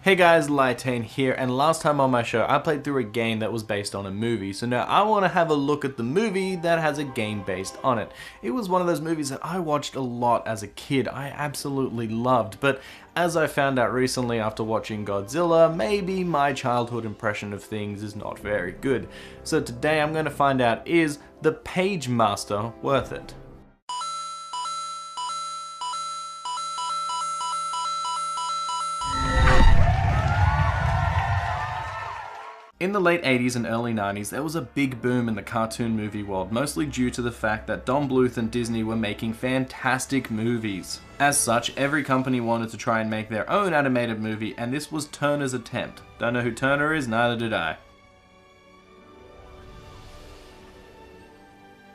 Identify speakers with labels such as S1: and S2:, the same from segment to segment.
S1: Hey guys, Lytane here, and last time on my show I played through a game that was based on a movie, so now I want to have a look at the movie that has a game based on it. It was one of those movies that I watched a lot as a kid, I absolutely loved, but as I found out recently after watching Godzilla, maybe my childhood impression of things is not very good. So today I'm going to find out, is the Pagemaster worth it? In the late 80s and early 90s, there was a big boom in the cartoon movie world, mostly due to the fact that Don Bluth and Disney were making fantastic movies. As such, every company wanted to try and make their own animated movie, and this was Turner's attempt. Don't know who Turner is? Neither did I.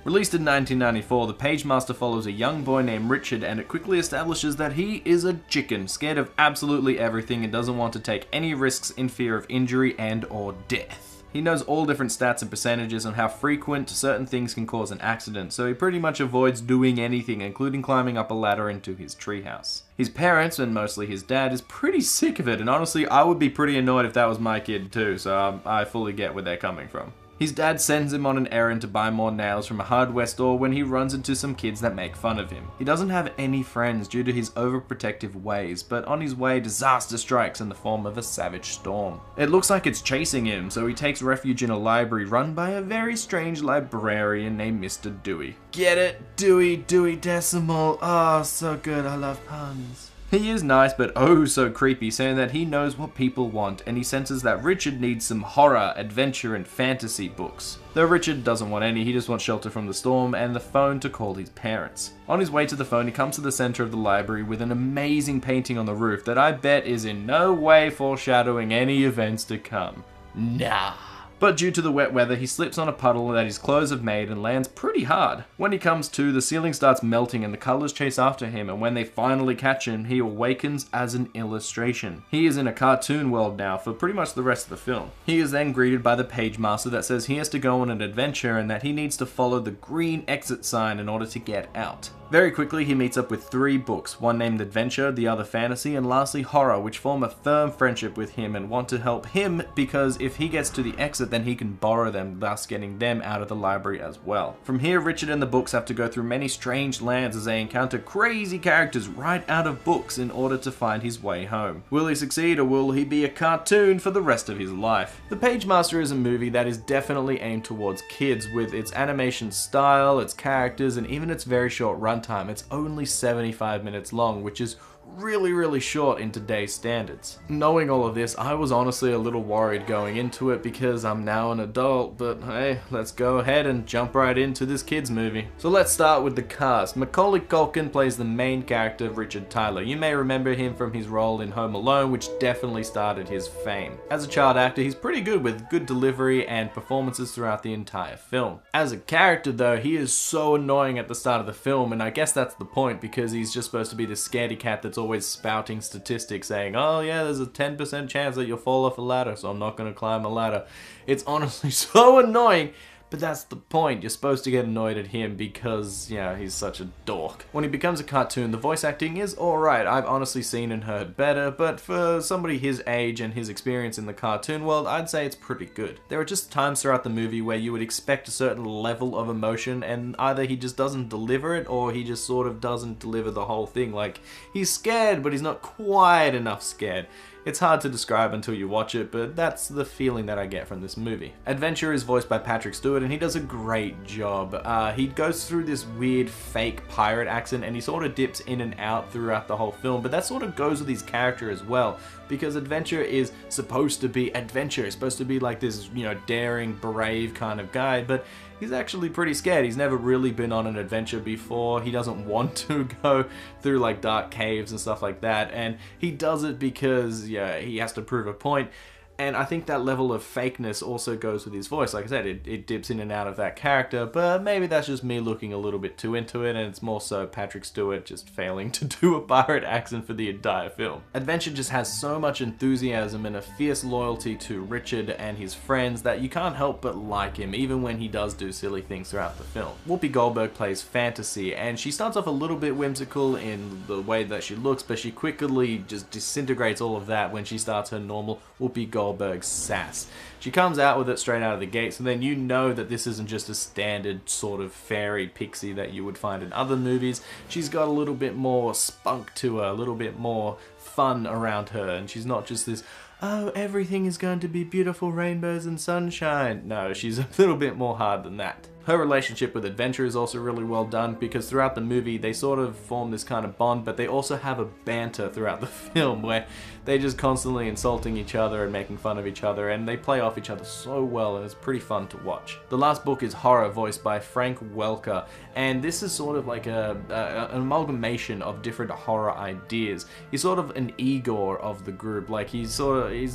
S1: Released in 1994, The Pagemaster follows a young boy named Richard, and it quickly establishes that he is a chicken, scared of absolutely everything and doesn't want to take any risks in fear of injury and or death. He knows all different stats and percentages on how frequent certain things can cause an accident, so he pretty much avoids doing anything, including climbing up a ladder into his treehouse. His parents, and mostly his dad, is pretty sick of it, and honestly I would be pretty annoyed if that was my kid too, so I fully get where they're coming from. His dad sends him on an errand to buy more nails from a hardware store when he runs into some kids that make fun of him. He doesn't have any friends due to his overprotective ways, but on his way, disaster strikes in the form of a savage storm. It looks like it's chasing him, so he takes refuge in a library run by a very strange librarian named Mr. Dewey. Get it? Dewey Decimal. Oh, so good, I love puns. He is nice, but oh so creepy, saying that he knows what people want, and he senses that Richard needs some horror, adventure, and fantasy books. Though Richard doesn't want any, he just wants shelter from the storm and the phone to call his parents. On his way to the phone, he comes to the center of the library with an amazing painting on the roof that I bet is in no way foreshadowing any events to come. Nah. But due to the wet weather, he slips on a puddle that his clothes have made and lands pretty hard. When he comes to, the ceiling starts melting and the colors chase after him, and when they finally catch him, he awakens as an illustration. He is in a cartoon world now for pretty much the rest of the film. He is then greeted by the Pagemaster that says he has to go on an adventure and that he needs to follow the green exit sign in order to get out. Very quickly, he meets up with 3 books, one named Adventure, the other Fantasy, and lastly Horror, which form a firm friendship with him and want to help him because if he gets to the exit, then he can borrow them, thus getting them out of the library as well. From here, Richard and the books have to go through many strange lands as they encounter crazy characters right out of books in order to find his way home. Will he succeed, or will he be a cartoon for the rest of his life? The Pagemaster is a movie that is definitely aimed towards kids, with its animation style, its characters, and even its very short runtime. It's only 75 minutes long, which is really short in today's standards. Knowing all of this, I was honestly a little worried going into it because I'm now an adult, but hey, let's go ahead and jump right into this kids movie. So let's start with the cast. Macaulay Culkin plays the main character, Richard Tyler. You may remember him from his role in Home Alone, which definitely started his fame. As a child actor, he's pretty good with good delivery and performances throughout the entire film. As a character though, he is so annoying at the start of the film, and I guess that's the point because he's just supposed to be the scaredy cat that's always spouting statistics saying, oh yeah, there's a 10% chance that you'll fall off a ladder, so I'm not going to climb a ladder. It's honestly so annoying, but that's the point. You're supposed to get annoyed at him because, you know, he's such a dork. When he becomes a cartoon, the voice acting is alright. I've honestly seen and heard better, but for somebody his age and his experience in the cartoon world, I'd say it's pretty good. There are just times throughout the movie where you would expect a certain level of emotion, and either he just doesn't deliver it, or he just sort of doesn't deliver the whole thing. Like, he's scared, but he's not quite enough scared. It's hard to describe until you watch it, but that's the feeling that I get from this movie. Adventure is voiced by Patrick Stewart, and he does a great job. He goes through this weird fake pirate accent, and he sort of dips in and out throughout the whole film, but that sort of goes with his character as well, because Adventure is supposed to be adventure. It's supposed to be like this, you know, daring, brave kind of guy, but he's actually pretty scared. He's never really been on an adventure before. He doesn't want to go through like dark caves and stuff like that, and he does it because, yeah, he has to prove a point. And I think that level of fakeness also goes with his voice. Like I said, it dips in and out of that character, but maybe that's just me looking a little bit too into it, and it's more so Patrick Stewart just failing to do a pirate accent for the entire film. Adventure just has so much enthusiasm and a fierce loyalty to Richard and his friends that you can't help but like him, even when he does do silly things throughout the film. Whoopi Goldberg plays Fantasy, and she starts off a little bit whimsical in the way that she looks, but she quickly just disintegrates all of that when she starts her normal Whoopi Goldberg sass. She comes out with it straight out of the gates, and then you know that this isn't just a standard sort of fairy pixie that you would find in other movies. She's got a little bit more spunk to her, a little bit more fun around her, and she's not just this, oh, everything is going to be beautiful rainbows and sunshine. No, she's a little bit more hard than that. Her relationship with Adventure is also really well done, because throughout the movie they sort of form this kind of bond, but they also have a banter throughout the film where they're just constantly insulting each other and making fun of each other, and they play off each other so well, and it's pretty fun to watch. The last book is Horror, voiced by Frank Welker, and this is sort of like an amalgamation of different horror ideas. He's sort of an Igor of the group. Like, he's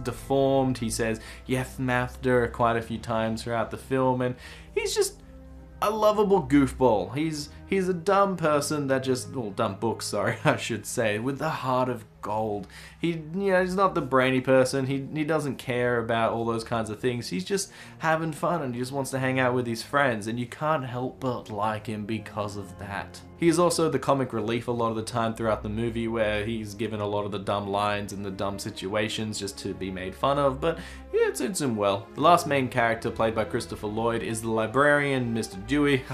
S1: deformed, he says yes master quite a few times throughout the film, and he's just a lovable goofball. He's a dumb person that just, well, dumb book, sorry, I should say, with the heart of gold. He's not the brainy person. He doesn't care about all those kinds of things. He's just having fun, and he just wants to hang out with his friends, and you can't help but like him because of that. He is also the comic relief a lot of the time throughout the movie, where he's given a lot of the dumb lines and the dumb situations just to be made fun of, but yeah, it suits him well. The last main character, played by Christopher Lloyd, is the librarian, Mr. Dewey.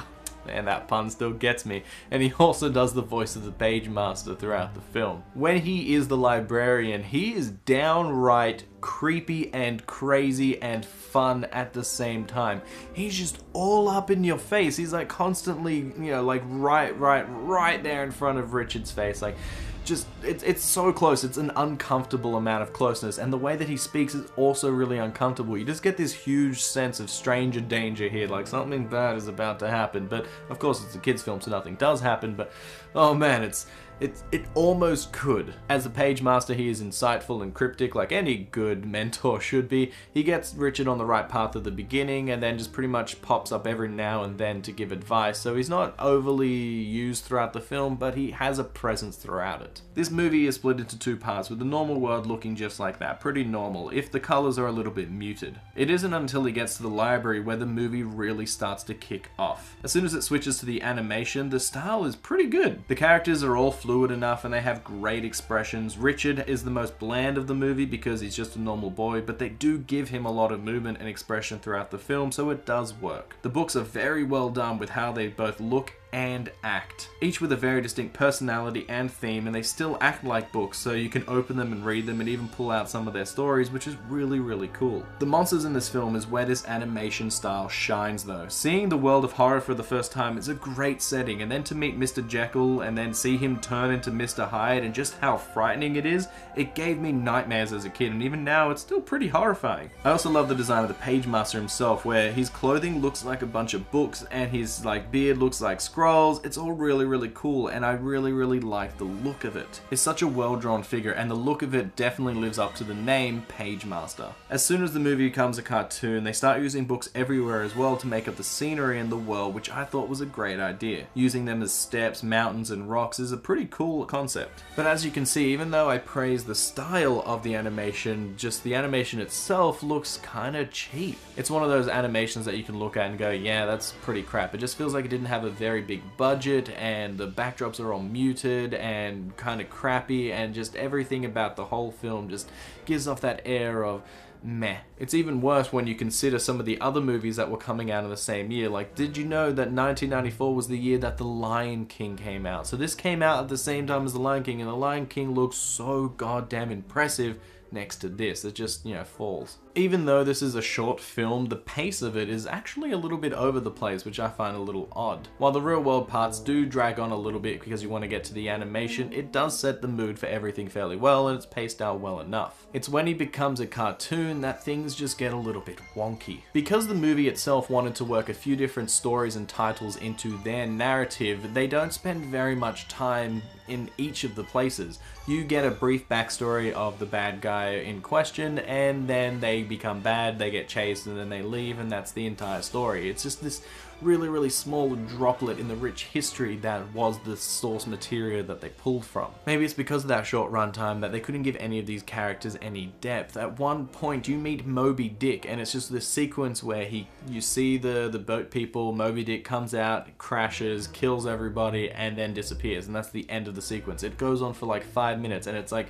S1: Man, that pun still gets me. And he also does the voice of the Pagemaster throughout the film. When he is the librarian, he is downright creepy and crazy and fun at the same time. He's just all up in your face. He's like constantly, like right there in front of Richard's face. Like, just, it's so close. It's an uncomfortable amount of closeness, and the way that he speaks is also really uncomfortable. You just get this huge sense of stranger danger here, like something bad is about to happen. But of course it's a kids film, so nothing does happen, but oh man, it almost could. As the Pagemaster, he is insightful and cryptic, like any good mentor should be. He gets Richard on the right path at the beginning, and then just pretty much pops up every now and then to give advice, so he's not overly used throughout the film, but he has a presence throughout it. This movie is split into two parts, with the normal world looking just like that, pretty normal, if the colours are a little bit muted. It isn't until he gets to the library where the movie really starts to kick off. As soon as it switches to the animation, the style is pretty good. The characters are all fluid enough, and they have great expressions. Richard is the most bland of the movie because he's just a normal boy, but they do give him a lot of movement and expression throughout the film, so it does work. The books are very well done with how they both look and act, each with a very distinct personality and theme, and they still act like books, so you can open them and read them and even pull out some of their stories, which is really, really cool. The monsters in this film is where this animation style shines though. Seeing the world of horror for the first time is a great setting, and then to meet Mr. Jekyll and then see him turn into Mr. Hyde and just how frightening it is, it gave me nightmares as a kid, and even now it's still pretty horrifying. I also love the design of the Pagemaster himself, where his clothing looks like a bunch of books and his beard looks like scrolls. It's all really, really cool, and I really, really like the look of it. It's such a well-drawn figure, and the look of it definitely lives up to the name Pagemaster. As soon as the movie becomes a cartoon, they start using books everywhere as well to make up the scenery in the world, which I thought was a great idea. Using them as steps, mountains, and rocks is a pretty cool concept. But as you can see, even though I praise the style of the animation, just the animation itself looks kinda cheap. It's one of those animations that you can look at and go, yeah, that's pretty crap. It just feels like it didn't have a very big budget, and the backdrops are all muted and kind of crappy, and just everything about the whole film just gives off that air of meh. It's even worse when you consider some of the other movies that were coming out in the same year. Like, did you know that 1994 was the year that The Lion King came out? So this came out at the same time as The Lion King, and The Lion King looks so goddamn impressive next to this. It just, falls. Even though this is a short film, the pace of it is actually a little bit over the place, which I find a little odd. While the real world parts do drag on a little bit because you want to get to the animation, it does set the mood for everything fairly well, and it's paced out well enough. It's when he becomes a cartoon that things just get a little bit wonky. Because the movie itself wanted to work a few different stories and titles into their narrative, they don't spend very much time in each of the places. You get a brief backstory of the bad guy in question, and then they become bad, they get chased, and then they leave, and that's the entire story. It's just this really small droplet in the rich history that was the source material that they pulled from. Maybe it's because of that short runtime that they couldn't give any of these characters any depth. At one point you meet Moby Dick, and it's just this sequence where you see the boat people, Moby Dick comes out, crashes, kills everybody, and then disappears, and that's the end of the sequence. It goes on for like 5 minutes, and it's like,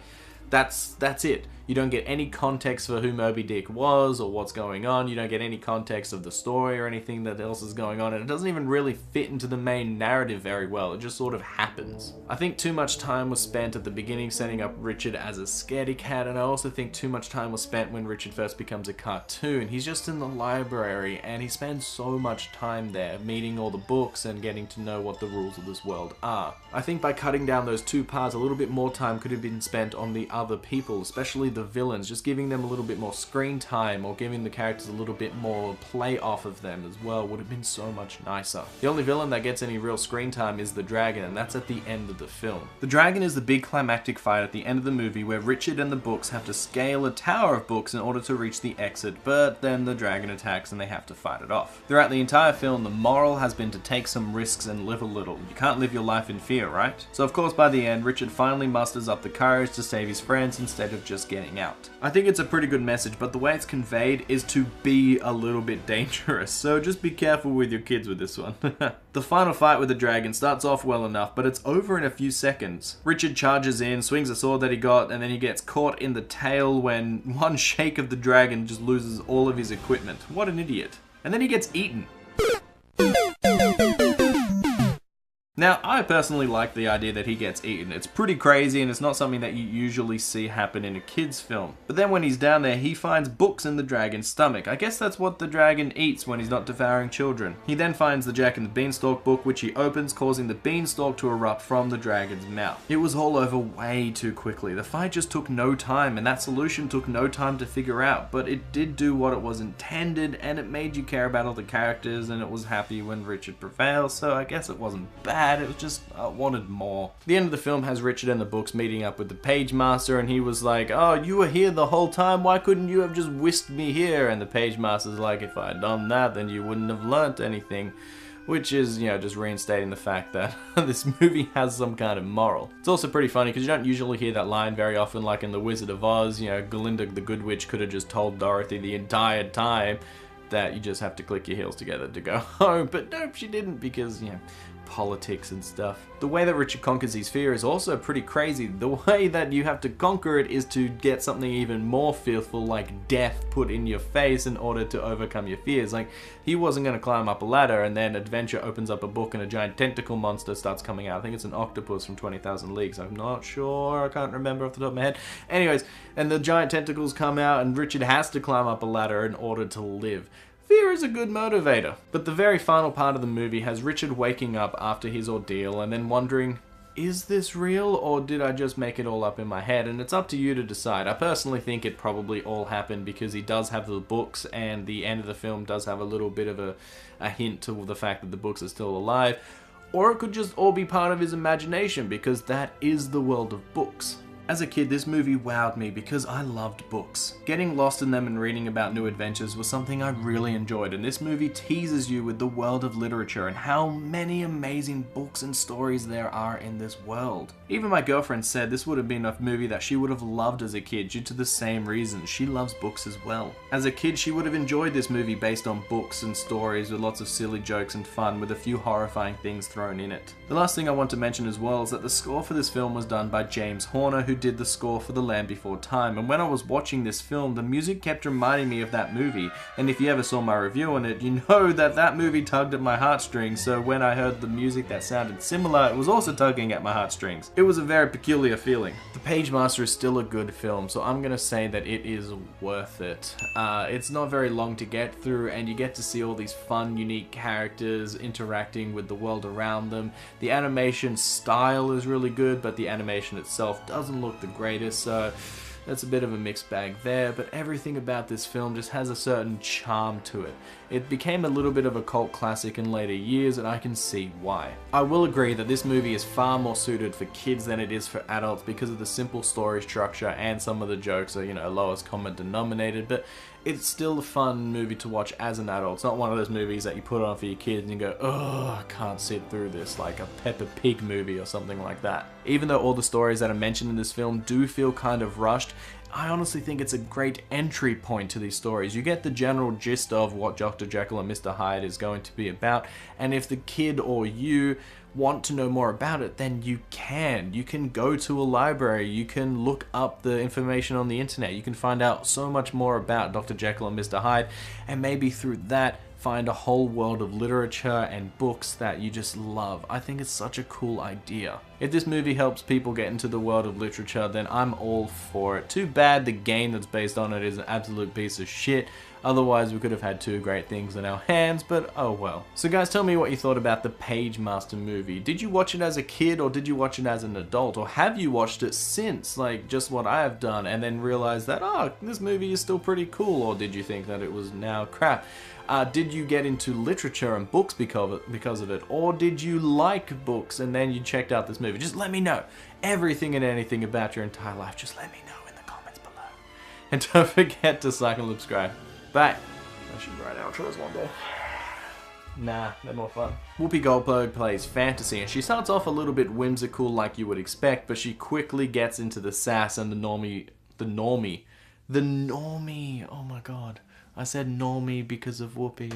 S1: that's it. You don't get any context for who Moby Dick was or what's going on. You don't get any context of the story or anything that else is going on, and it doesn't even really fit into the main narrative very well. It just sort of happens. I think too much time was spent at the beginning setting up Richard as a scaredy cat, and I also think too much time was spent when Richard first becomes a cartoon. He's just in the library, and he spends so much time there, meeting all the books and getting to know what the rules of this world are. I think by cutting down those two parts, a little bit more time could have been spent on the other people, especially the villains, just giving them a little bit more screen time or giving the characters a little bit more play off of them as well would have been so much nicer. The only villain that gets any real screen time is the dragon, and that's at the end of the film. The dragon is the big climactic fight at the end of the movie where Richard and the books have to scale a tower of books in order to reach the exit, but then the dragon attacks and they have to fight it off. Throughout the entire film, the moral has been to take some risks and live a little. You can't live your life in fear, right? So of course by the end, Richard finally musters up the courage to save his friends instead of just getting out. I think it's a pretty good message, but the way it's conveyed is to be a little bit dangerous, so just be careful with your kids with this one. The final fight with the dragon starts off well enough, but it's over in a few seconds. Richard charges in, swings a sword that he got, and then he gets caught in the tail when one shake of the dragon just loses all of his equipment. What an idiot. And then he gets eaten. Now, I personally like the idea that he gets eaten. It's pretty crazy, and it's not something that you usually see happen in a kid's film. But then when he's down there, he finds books in the dragon's stomach. I guess that's what the dragon eats when he's not devouring children. He then finds the Jack and the Beanstalk book, which he opens, causing the beanstalk to erupt from the dragon's mouth. It was all over way too quickly. The fight just took no time, and that solution took no time to figure out, but it did do what it was intended, and it made you care about all the characters, and it was happy when Richard prevails, so I guess it wasn't bad. It was just, I wanted more. The end of the film has Richard and the books meeting up with the Pagemaster, and he was like, "Oh, you were here the whole time, why couldn't you have just whisked me here?" And the Pagemaster's like, "If I had done that, then you wouldn't have learnt anything." Which is, you know, just reinstating the fact that this movie has some kind of moral. It's also pretty funny because you don't usually hear that line very often, like in The Wizard of Oz. You know, Glinda the Good Witch could have just told Dorothy the entire time that you just have to click your heels together to go home, but nope, she didn't, because, you know, politics and stuff. The way that Richard conquers his fear is also pretty crazy. The way that you have to conquer it is to get something even more fearful, like death, put in your face in order to overcome your fears. Like, he wasn't going to climb up a ladder, and then adventure opens up a book and a giant tentacle monster starts coming out. I think it's an octopus from 20,000 Leagues. I'm not sure, I can't remember off the top of my head. Anyways, and the giant tentacles come out and Richard has to climb up a ladder in order to live. Fear is a good motivator. But the very final part of the movie has Richard waking up after his ordeal and then wondering, is this real, or did I just make it all up in my head? And it's up to you to decide. I personally think it probably all happened because he does have the books, and the end of the film does have a little bit of a hint to the fact that the books are still alive. Or it could just all be part of his imagination, because that is the world of books. As a kid, this movie wowed me because I loved books. Getting lost in them and reading about new adventures was something I really enjoyed, and this movie teases you with the world of literature and how many amazing books and stories there are in this world. Even my girlfriend said this would have been a movie that she would have loved as a kid due to the same reasons. She loves books as well. As a kid, she would have enjoyed this movie based on books and stories with lots of silly jokes and fun with a few horrifying things thrown in it. The last thing I want to mention as well is that the score for this film was done by James Horner, who did the score for The Land Before Time, and when I was watching this film, the music kept reminding me of that movie, and if you ever saw my review on it, you know that that movie tugged at my heartstrings, so when I heard the music that sounded similar, it was also tugging at my heartstrings. It was a very peculiar feeling. The Pagemaster is still a good film, so I'm gonna say that it is worth it. It's not very long to get through, and you get to see all these fun, unique characters interacting with the world around them. The animation style is really good, but the animation itself doesn't look the greatest, so that's a bit of a mixed bag there, but everything about this film just has a certain charm to it. It became a little bit of a cult classic in later years, and I can see why. I will agree that this movie is far more suited for kids than it is for adults because of the simple story structure, and some of the jokes are, you know, lowest common denominated, but it's still a fun movie to watch as an adult. It's not one of those movies that you put on for your kids and you go, oh, I can't sit through this, like a Peppa Pig movie or something like that. Even though all the stories that are mentioned in this film do feel kind of rushed, I honestly think it's a great entry point to these stories. You get the general gist of what Dr. Jekyll and Mr. Hyde is going to be about, and if the kid or you want to know more about it, then you can. You can go to a library, you can look up the information on the internet, you can find out so much more about Dr. Jekyll and Mr. Hyde, and maybe through that find a whole world of literature and books that you just love. I think it's such a cool idea. If this movie helps people get into the world of literature, then I'm all for it. Too bad the game that's based on it is an absolute piece of shit. Otherwise, we could have had two great things in our hands, but oh well. So guys, tell me what you thought about the Pagemaster movie. Did you watch it as a kid, or did you watch it as an adult? Or have you watched it since, like just what I have done, and then realized that, oh, this movie is still pretty cool? Or did you think that it was now crap? Did you get into literature and books because of it? Or did you like books and then you checked out this movie? Just let me know. Everything and anything about your entire life, just let me know in the comments below. And don't forget to like and subscribe. Bye. I should write outros one day. Nah, they're more fun. Whoopi Goldberg plays Fantasy, and she starts off a little bit whimsical like you would expect, but she quickly gets into the sass and the normie, oh my god. I said normie because of Whoopi.